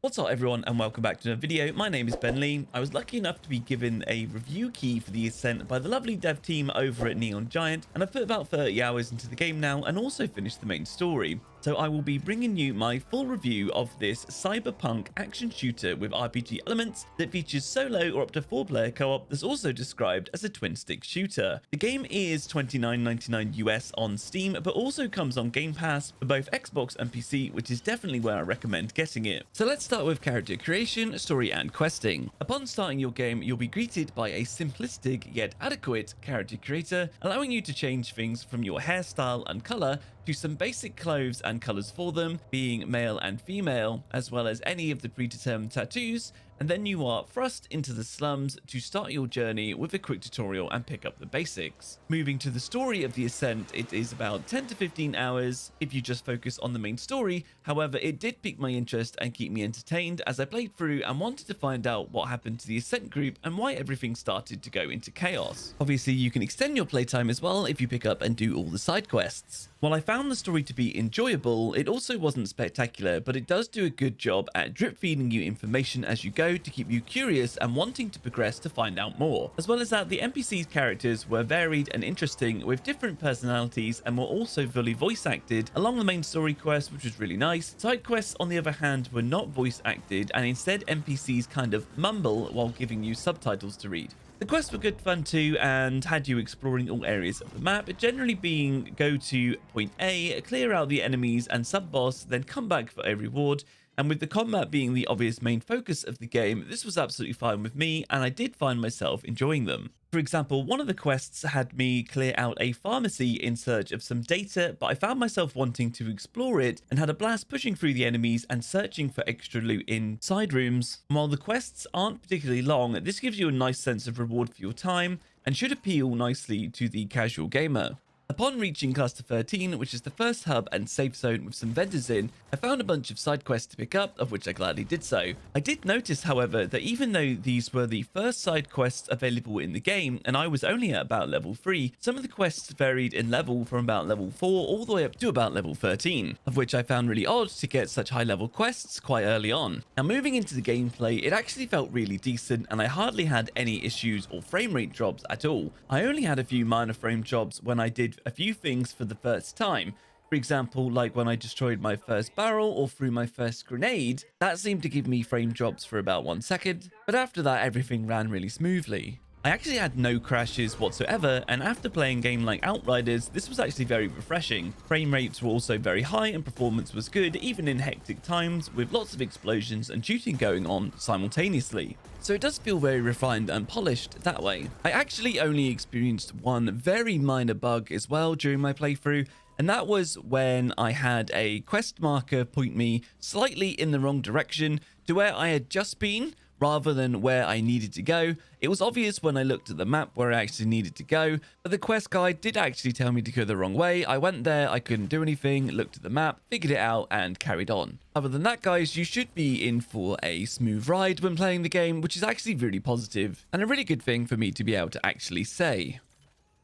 What's up everyone and welcome back to another video. My name is Ben Lee. I was lucky enough to be given a review key for the Ascent by the lovely dev team over at Neon Giant, and I've put about 30 hours into the game now and also finished the main story. So I will be bringing you my full review of this cyberpunk action shooter with RPG elements that features solo or up to 4-player co-op that's also described as a twin-stick shooter. The game is $29.99 US on Steam, but also comes on Game Pass for both Xbox and PC, which is definitely where I recommend getting it. So let's start with character creation, story and questing. Upon starting your game, you'll be greeted by a simplistic yet adequate character creator, allowing you to change things from your hairstyle and color to some basic clothes and colors for them, being male and female, as well as any of the predetermined tattoos, and then you are thrust into the slums to start your journey with a quick tutorial and pick up the basics. Moving to the story of the Ascent, it is about 10 to 15 hours if you just focus on the main story. However, it did pique my interest and keep me entertained as I played through and wanted to find out what happened to the Ascent group and why everything started to go into chaos. Obviously, you can extend your playtime as well if you pick up and do all the side quests. While I found the story to be enjoyable, it also wasn't spectacular, but it does do a good job at drip feeding you information as you go to keep you curious and wanting to progress to find out more. As well as that, the NPC's characters were varied and interesting with different personalities and were also fully voice acted along the main story quest, which was really nice. Side quests, on the other hand, were not voice acted and instead NPCs kind of mumble while giving you subtitles to read. The quests were good fun too and had you exploring all areas of the map, generally being go to point A, clear out the enemies and sub-boss, then come back for a reward. And with the combat being the obvious main focus of the game, this was absolutely fine with me and I did find myself enjoying them. For example, one of the quests had me clear out a pharmacy in search of some data, but I found myself wanting to explore it and had a blast pushing through the enemies and searching for extra loot in side rooms. And while the quests aren't particularly long, this gives you a nice sense of reward for your time and should appeal nicely to the casual gamer. Upon reaching Cluster 13, which is the first hub and safe zone with some vendors in, I found a bunch of side quests to pick up, of which I gladly did so. I did notice, however, that even though these were the first side quests available in the game, and I was only at about level 3, some of the quests varied in level from about level 4 all the way up to about level 13, of which I found really odd to get such high level quests quite early on. Now moving into the gameplay, it actually felt really decent and I hardly had any issues or frame rate drops at all. I only had a few minor frame drops when I did a few things for the first time. For example, like when I destroyed my first barrel or threw my first grenade, that seemed to give me frame drops for about 1 second, but after that everything ran really smoothly. I actually had no crashes whatsoever, and after playing a game like Outriders, this was actually very refreshing. Frame rates were also very high and performance was good even in hectic times with lots of explosions and shooting going on simultaneously. So it does feel very refined and polished that way. I actually only experienced one very minor bug as well during my playthrough, and that was when I had a quest marker point me slightly in the wrong direction to where I had just been, rather than where I needed to go. It was obvious when I looked at the map where I actually needed to go, but the quest guide did actually tell me to go the wrong way. I went there, I couldn't do anything, looked at the map, figured it out, and carried on. Other than that, guys, you should be in for a smooth ride when playing the game, which is actually really positive, and a really good thing for me to be able to actually say.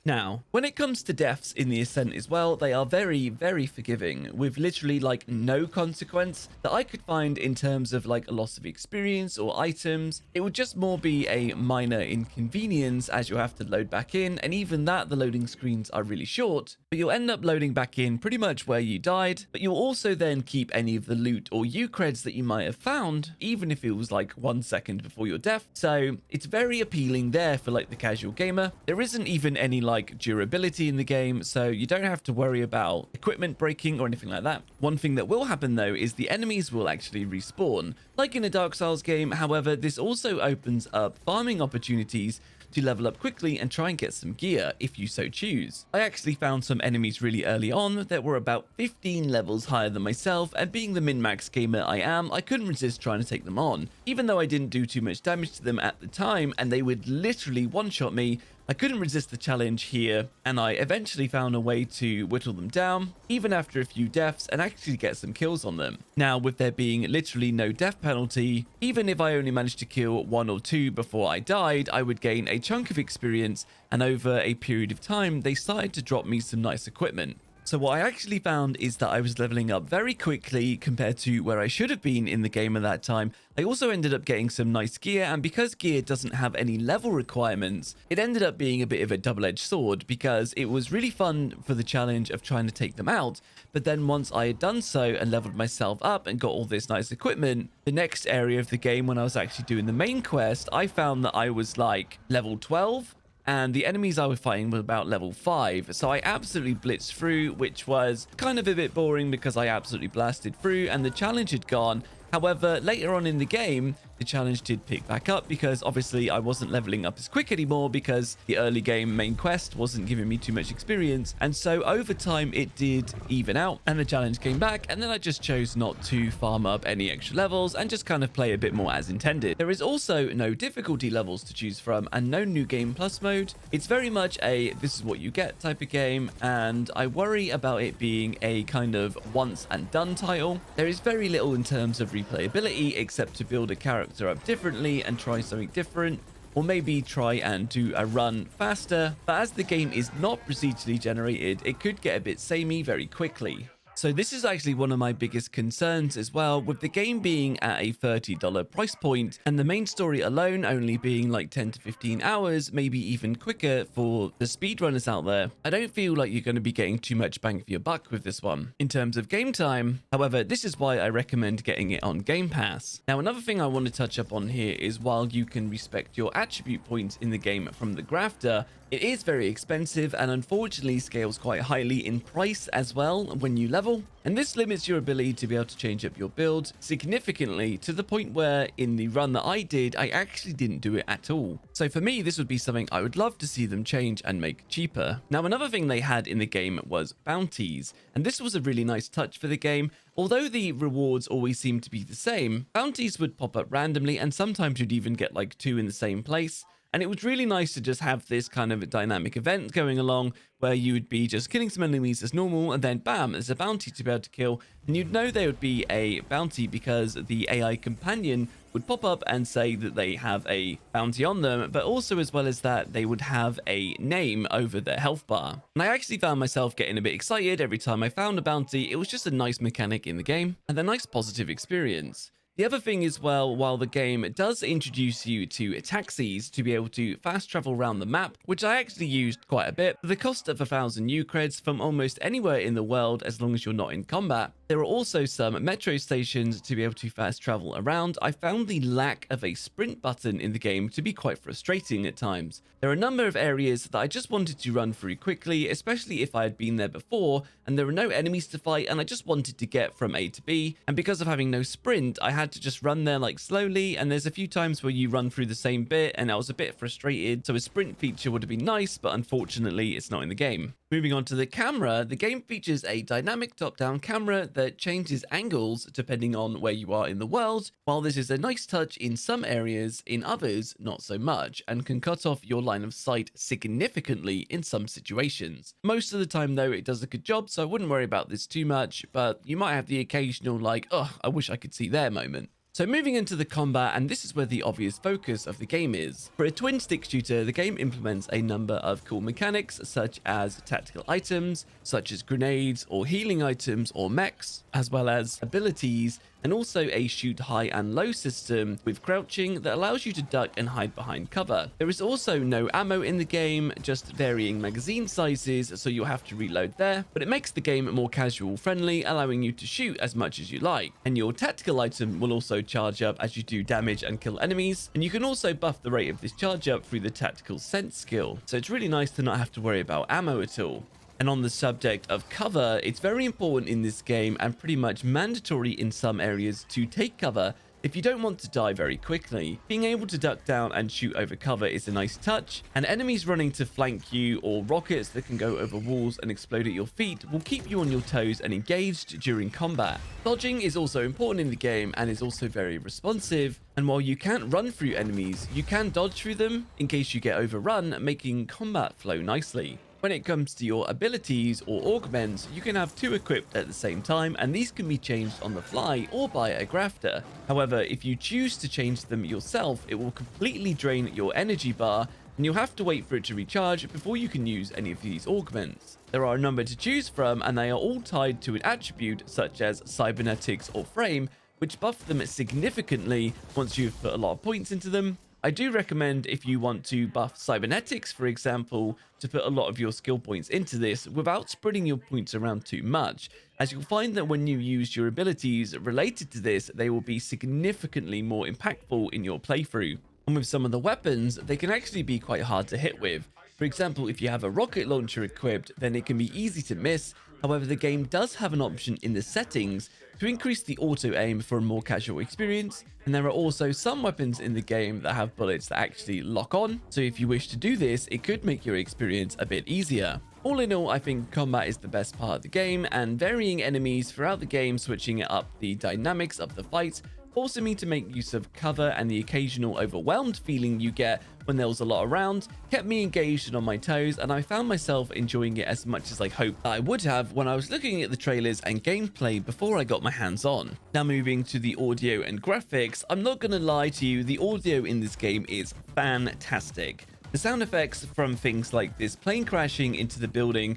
Now, when it comes to deaths in the Ascent as well, they are very, very forgiving, with literally like no consequence that I could find in terms of like a loss of experience or items. It would just more be a minor inconvenience as you have to load back in, and even that the loading screens are really short, but you'll end up loading back in pretty much where you died, but you'll also then keep any of the loot or U-creds that you might have found, even if it was like 1 second before your death. So it's very appealing there for like the casual gamer. There isn't even any like durability in the game, so you don't have to worry about equipment breaking or anything like that. One thing that will happen though is the enemies will actually respawn, like in a Dark Souls game. However, this also opens up farming opportunities to level up quickly and try and get some gear if you so choose. I actually found some enemies really early on that were about 15 levels higher than myself, and being the min-max gamer I am, I couldn't resist trying to take them on. Even though I didn't do too much damage to them at the time and they would literally one-shot me, I couldn't resist the challenge here, and I eventually found a way to whittle them down, even after a few deaths, and actually get some kills on them. Now, with there being literally no death penalty, even if I only managed to kill 1 or 2 before I died, I would gain a chunk of experience, and over a period of time, they started to drop me some nice equipment. So what I actually found is that I was leveling up very quickly compared to where I should have been in the game at that time. I also ended up getting some nice gear, and because gear doesn't have any level requirements, it ended up being a bit of a double-edged sword because it was really fun for the challenge of trying to take them out. But then once I had done so and leveled myself up and got all this nice equipment, the next area of the game when I was actually doing the main quest, I found that I was like level 12. And the enemies I was fighting were about level 5. So I absolutely blitzed through, which was kind of a bit boring because I absolutely blasted through and the challenge had gone. However, later on in the game, the challenge did pick back up because obviously I wasn't leveling up as quick anymore because the early game main quest wasn't giving me too much experience. And so over time, it did even out and the challenge came back. And then I just chose not to farm up any extra levels and just kind of play a bit more as intended. There is also no difficulty levels to choose from and no new game plus mode. It's very much a this is what you get type of game. And I worry about it being a kind of once and done title. There is very little in terms of replayability except to build a character up differently and try something different, or maybe try and do a run faster. But as the game is not procedurally generated, it could get a bit samey very quickly. So this is actually one of my biggest concerns as well, with the game being at a $30 price point and the main story alone only being like 10 to 15 hours, maybe even quicker for the speedrunners out there. I don't feel like you're going to be getting too much bang for your buck with this one in terms of game time. However, this is why I recommend getting it on Game Pass. Now, another thing I want to touch up on here is while you can respect your attribute points in the game from the grafter, it is very expensive and unfortunately scales quite highly in price as well when you level. And this limits your ability to be able to change up your build significantly to the point where in the run that I did, I actually didn't do it at all. So for me, this would be something I would love to see them change and make cheaper. Now, another thing they had in the game was bounties. And this was a really nice touch for the game. Although the rewards always seem to be the same, bounties would pop up randomly and sometimes you'd even get like 2 in the same place. And it was really nice to just have this kind of dynamic event going along where you would be just killing some enemies as normal and then bam, there's a bounty to be able to kill. And you'd know there would be a bounty because the AI companion would pop up and say that they have a bounty on them, but also as well as that, they would have a name over their health bar. And I actually found myself getting a bit excited every time I found a bounty. It was just a nice mechanic in the game and a nice positive experience. The other thing is, well, while the game does introduce you to taxis to be able to fast travel around the map, which I actually used quite a bit, for the cost of 1,000 U creds from almost anywhere in the world as long as you're not in combat. There are also some metro stations to be able to fast travel around. I found the lack of a sprint button in the game to be quite frustrating at times. There are a number of areas that I just wanted to run through quickly, especially if I had been there before and there were no enemies to fight and I just wanted to get from A to B. And because of having no sprint, I had to just run there like slowly, and there's a few times where you run through the same bit and I was a bit frustrated. So a sprint feature would have been nice, but unfortunately it's not in the game. Moving on to the camera, the game features a dynamic top-down camera that changes angles depending on where you are in the world. While this is a nice touch in some areas, in others not so much, and can cut off your line of sight significantly in some situations. Most of the time though, it does a good job, so I wouldn't worry about this too much, but you might have the occasional like, oh, I wish I could see their moment. So moving into the combat, and this is where the obvious focus of the game is. For a twin stick shooter, the game implements a number of cool mechanics such as tactical items, such as grenades or healing items or mechs, as well as abilities, and also a shoot high and low system with crouching that allows you to duck and hide behind cover. There is also no ammo in the game, just varying magazine sizes, so you'll have to reload there, but it makes the game more casual friendly, allowing you to shoot as much as you like. And your tactical item will also charge up as you do damage and kill enemies, and you can also buff the rate of this charge up through the tactical sense skill. So it's really nice to not have to worry about ammo at all. And on the subject of cover, it's very important in this game and pretty much mandatory in some areas to take cover if you don't want to die very quickly. Being able to duck down and shoot over cover is a nice touch, and enemies running to flank you or rockets that can go over walls and explode at your feet will keep you on your toes and engaged during combat. Dodging is also important in the game and is also very responsive, and while you can't run through enemies, you can dodge through them in case you get overrun, making combat flow nicely. When it comes to your abilities or augments, you can have 2 equipped at the same time, and these can be changed on the fly or by a grafter. However, if you choose to change them yourself, it will completely drain your energy bar and you'll have to wait for it to recharge before you can use any of these augments. There are a number to choose from, and they are all tied to an attribute such as cybernetics or frame, which buff them significantly once you've put a lot of points into them. I do recommend, if you want to buff cybernetics, for example, to put a lot of your skill points into this without spreading your points around too much, as you'll find that when you use your abilities related to this, they will be significantly more impactful in your playthrough. And with some of the weapons, they can actually be quite hard to hit with. For example, if you have a rocket launcher equipped, then it can be easy to miss. However, the game does have an option in the settings to increase the auto aim for a more casual experience, and there are also some weapons in the game that have bullets that actually lock on, so if you wish to do this, it could make your experience a bit easier. All in all, I think combat is the best part of the game, and varying enemies throughout the game, switching it up the dynamics of the fight, forcing me to make use of cover, and the occasional overwhelmed feeling you get when there was a lot around kept me engaged and on my toes, and I found myself enjoying it as much as I hoped I would have when I was looking at the trailers and gameplay before I got my hands on. Now moving to the audio and graphics, I'm not gonna lie to you, the audio in this game is fantastic. The sound effects from things like this plane crashing into the building,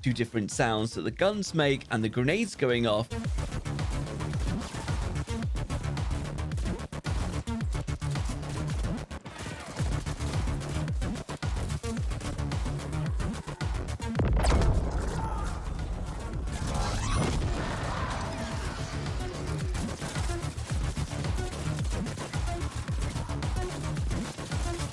two different sounds that the guns make, and the grenades going off,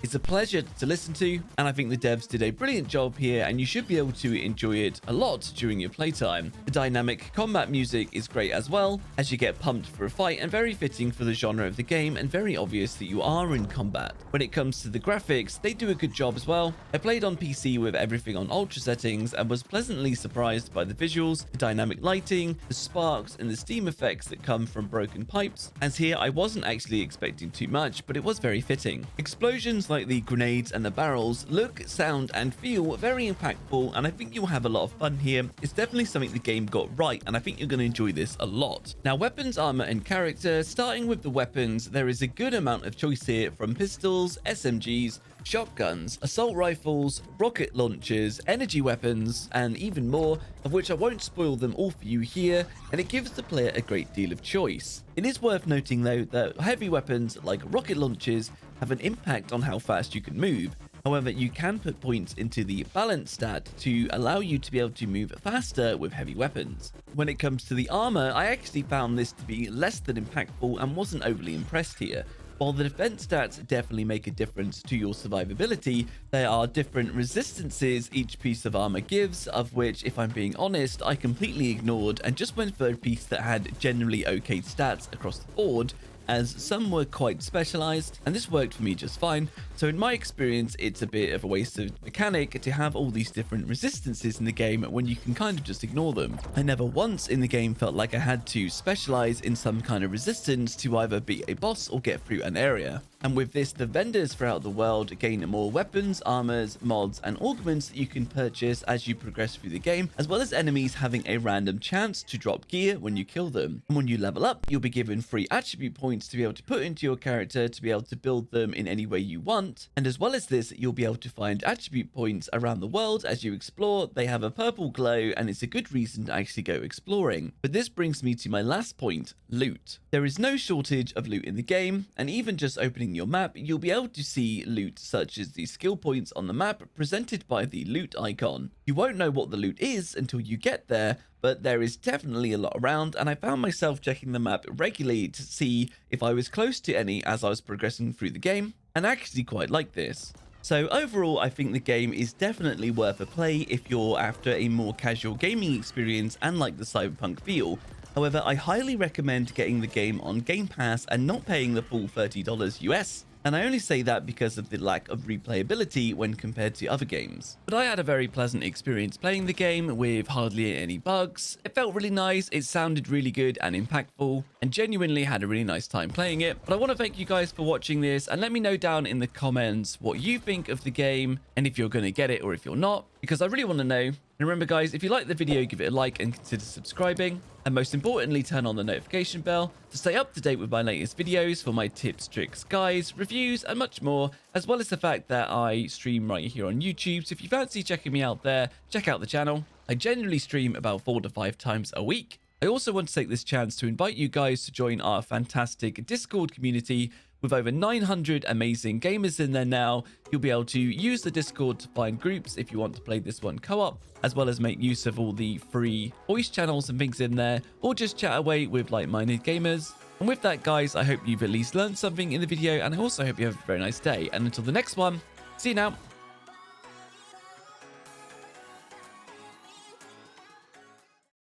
it's a pleasure to listen to, and I think the devs did a brilliant job here, and you should be able to enjoy it a lot during your playtime. The dynamic combat music is great as well, as you get pumped for a fight, and very fitting for the genre of the game, and very obvious that you are in combat. When it comes to the graphics, they do a good job as well. I played on PC with everything on ultra settings and was pleasantly surprised by the visuals, the dynamic lighting, the sparks, and the steam effects that come from broken pipes, as here I wasn't actually expecting too much, but it was very fitting. Explosions like the grenades and the barrels look, sound, and feel very impactful, and I think you'll have a lot of fun here. It's definitely something the game got right, and I think you're going to enjoy this a lot. Now, weapons, armor, and character. Starting with the weapons, there is a good amount of choice here, from pistols, SMGs, shotguns, assault rifles, rocket launchers, energy weapons, and even more, of which I won't spoil them all for you here, and it gives the player a great deal of choice. It is worth noting though that heavy weapons like rocket launchers have an impact on how fast you can move. However, you can put points into the balance stat to allow you to be able to move faster with heavy weapons. When it comes to the armor, I actually found this to be less than impactful and wasn't overly impressed here. While the defense stats definitely make a difference to your survivability, there are different resistances each piece of armor gives, of which, if I'm being honest, I completely ignored and just went for a piece that had generally okay stats across the board, as some were quite specialized, and this worked for me just fine. So in my experience, it's a bit of a waste of mechanic to have all these different resistances in the game when you can kind of just ignore them. I never once in the game felt like I had to specialize in some kind of resistance to either beat a boss or get through an area. And with this, the vendors throughout the world gain more weapons, armors, mods, and augments that you can purchase as you progress through the game, as well as enemies having a random chance to drop gear when you kill them. And when you level up, you'll be given free attribute points to be able to put into your character to be able to build them in any way you want. And as well as this, you'll be able to find attribute points around the world as you explore. They have a purple glow, and it's a good reason to actually go exploring. But this brings me to my last point: loot. There is no shortage of loot in the game, and even just opening your map, you'll be able to see loot such as the skill points on the map presented by the loot icon. You won't know what the loot is until you get there, but there is definitely a lot around, and I found myself checking the map regularly to see if I was close to any as I was progressing through the game, and I actually quite like this. So overall, I think the game is definitely worth a play if you're after a more casual gaming experience and like the cyberpunk feel. However, I highly recommend getting the game on Game Pass and not paying the full $30 US. And I only say that because of the lack of replayability when compared to other games. But I had a very pleasant experience playing the game with hardly any bugs. It felt really nice, it sounded really good and impactful, and genuinely had a really nice time playing it. But I want to thank you guys for watching this, and let me know down in the comments what you think of the game, and if you're going to get it or if you're not, because I really want to know. And remember guys, if you like the video, give it a like and consider subscribing. And most importantly, turn on the notification bell to stay up to date with my latest videos for my tips, tricks, guides, reviews, and much more, as well as the fact that I stream right here on YouTube. So if you fancy checking me out there, check out the channel. I generally stream about 4 to 5 times a week. I also want to take this chance to invite you guys to join our fantastic Discord community with over 900 amazing gamers in there now. You'll be able to use the Discord to find groups if you want to play this one co-op, as well as make use of all the free voice channels and things in there, or just chat away with like-minded gamers. And with that, guys, I hope you've at least learned something in the video, and I also hope you have a very nice day. And until the next one, see you now.